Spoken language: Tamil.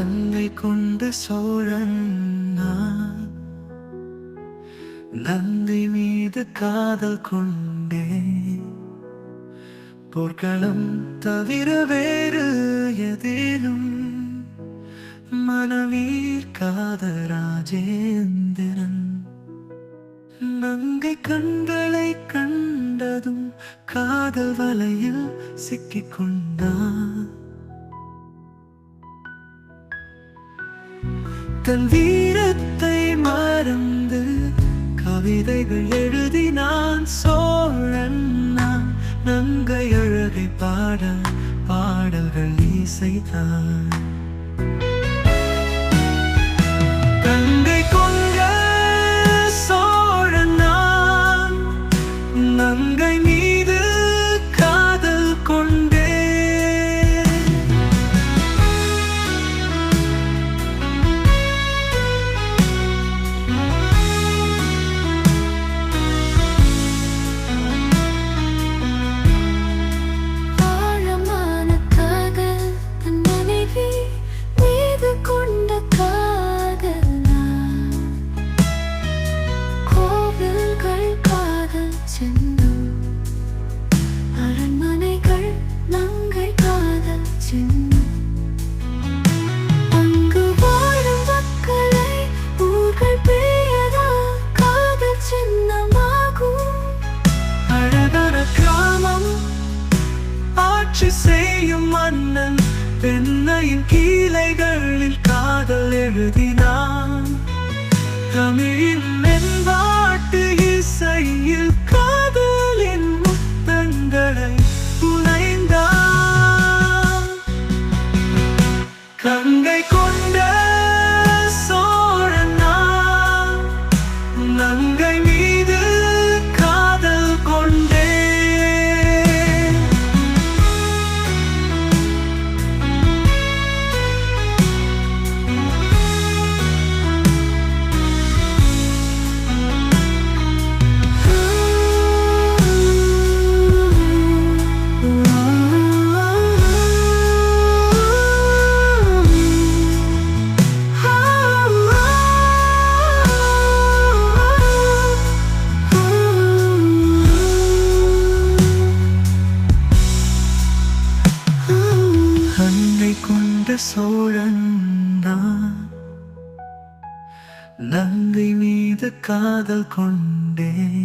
கங்கை கொண்ட சோழன் நான். நந்தி மீது காதல் கொண்டேன். போர்க்களம் தவிர வேறு எதேனும் மனமீர்க்காத ராஜேந்திரன். நங்கை கண்களை கண்டதும் காதல் வலையில் சிக்கிக் கொண்டான். தன் வீரத்தை மறந்து கவிதைகள் எழுதினான் சோழன் நான். நங்கை அழகை பாட பாடல்கள் இசைத்தான். கங்கை கொண்ட சோழன் நான். நங்கை மீது காதல் கொண்டேன். செய்யும் மன்னன் பெண்ணையின் கீழைகளில் காதல் எழுதினான். தமிழின் மென்பாட்டு இசையில் காதலின் முத்தங்களை புனைந்தான். கங்கை கொண்ட சோழன் நான். நங்கை மீது காதல் கொண்டேன். சோழன் நான். நங்கை மீது காதல் கொண்டேன்.